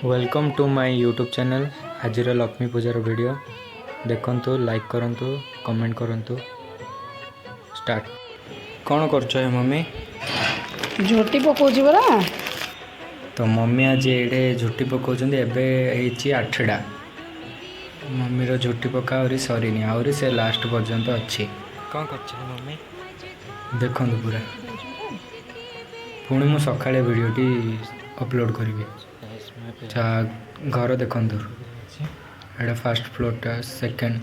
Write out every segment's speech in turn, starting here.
Welcome to my YouTube channel. आज लक्ष्मी पूजार video देखंतु, लाइक करंतु, कमेंट करंतु। स्टार्ट। कौन करछ है मम्मी? झोटी पकोजी बरा। तो मम्मी आज एडे झुटी पकाउछन्ती। एबे हेची 8टा। मम्मी रो झुटी पका आउरी सरीनी, आउरी से लास्ट पर्यंत अछि। कौन करछ है मम्मी? देखंतु पूरा। पुणी मु सकाळे वीडियोटी अपलोड करिवे। अच्छा, घर देखंतु। एडा फर्स्ट फ्लोरटा, सेकेंड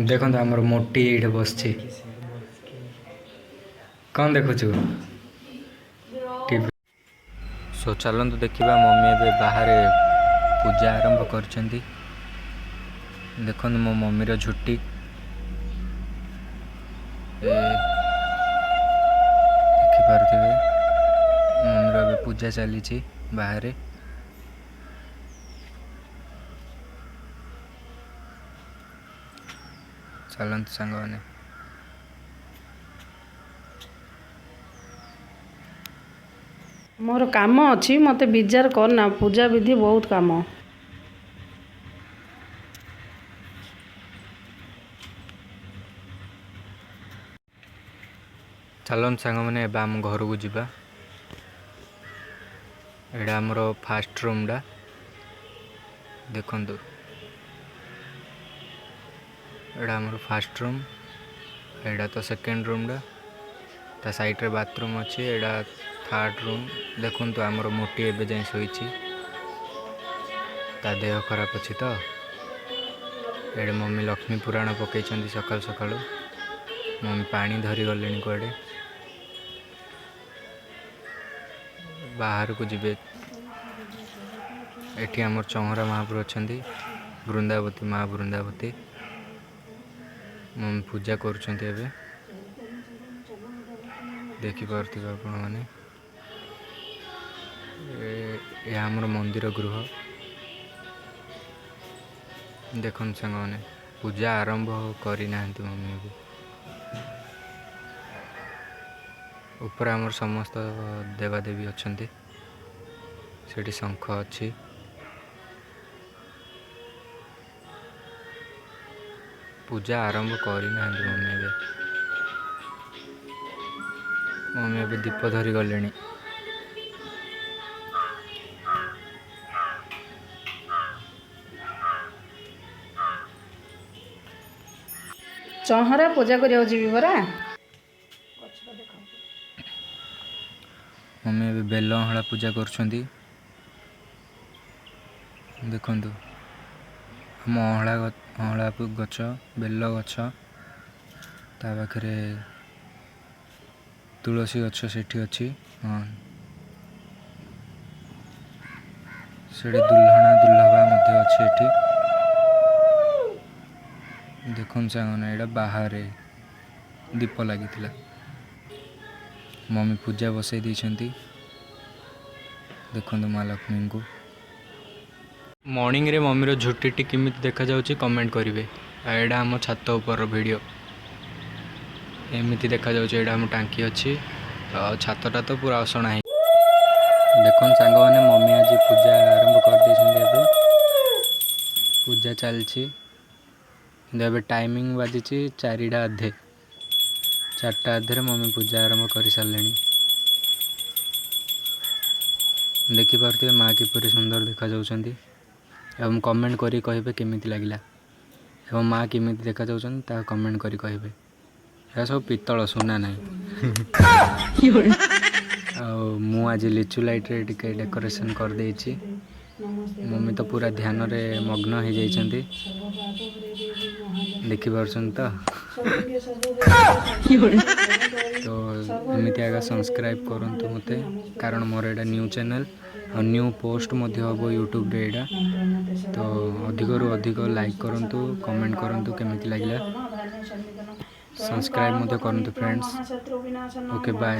देखंतु हमर मोटी एठे बसछि। कौन देखुछु? टीवी। सो चलंतु देखिबा मम्मी एबे बाहर पूजा आरंभ करछन्ती। देखंतु मो मम्मी रो झुटी देखि पारुथिबे। मम्मी रो एबे पूजा चलीछि बाहर। चलंतु सांगवाने। मोर काम अछि, मते विचार करना। पूजा विधि बहुत काम। चलंतु सांगवाने एबे हम घर को जिबा। एडा हमरो फर्स्ट रूम डा देखंतु। एडा हमरो फर्स्ट रूम। एडा तो सेकेंड रूम डा। ता साइड रे बाथरूम अछि। एडा थर्ड रूम। देखंतु हमरो मोटी एबे जाई सोइछि। ता देह खराब अछि तो। एडे मम्मी लक्ष्मी पुराण पकेइछन्ती सकाल सकाल। मम्मी पानी धरी गलेनी कोडे। बाहर को जिबे। एठी हमर चौहरा महाप्रभु अछन्ती। वृंदावती माँ वृंदावती मम्मी पूजा करूछन्ती एबे। देखि पारुथिबे आपण माने। ए हमर मंदिर गृह। देखन संगने पूजा आरंभ करी नाहंती मम्मी एबे। ऊपर हमर समस्त देवादेवी अछन्ती। सेठी शंख अछि। पूजा आरंभ करी नाहंती मम्मी एबे। मम्मी एबे दीप धरी गलेनी। चौहरा पूजा करिया जिबी बरा। मम्मी एबे बेलहळा पूजा करूछन्ती। देखंतु हम अहळा गछ, बेल गछ, ता पाखरे तुलसी गछ सेठी अछि। हां, सेठी दुल्हना दुल्हबा मध्ये अछि एठी। देखन सांगने एडा बाहरे दीप लागिथिला। मम्मी पूजा बसई दैछन्ती। देखंतु माँ लक्ष्मी को। मॉर्निंग रे मम्मी रो झुटीटी किमिति देखा जाउछि कमेंट करिवे। एडा हम छात ऊपर वीडियो एमिति देखा जाउछि। एडा हम टांकी अछि। छातटा तो पूरा असना है। देखन सांगवाने मम्मी आज पूजा आरंभ कर दैछन्ती एबे। पूजा चलछि। एबे टाइमिंग बाजिछि 4टा अधे। 4टा अधे मम्मी पूजा आरंभ करि सारलेनी। देखि पारुथिबे माँ किपरि सुंदर देखा जाउछन्ती। एवं कमेंट करी कहिबे केमिति लागिला। एवं माँ केमिति देखा जाउछन्ती ता कमेंट करी कहिबे। ए सब पित्तल सुना नाही। मु आज लिचु लाइट रे टिके डेकोरेशन कर देइछि। मम्मी तो पूरा ध्यान रे मग्न हो जाइछन्ती। देखि पारुछन् तो। तो एमिति आगा सब्सक्राइब करंतु मते, कारण मोर एडा न्यू चैनल और न्यू पोस्ट मध्ये हबो यूट्यूब रे एडा। तो अधिक रु अधिक लाइक करंतु, कमेंट करंतु केमिति लागिला। सब्सक्राइब मध्ये करंतु फ्रेंड्स। Okay bye.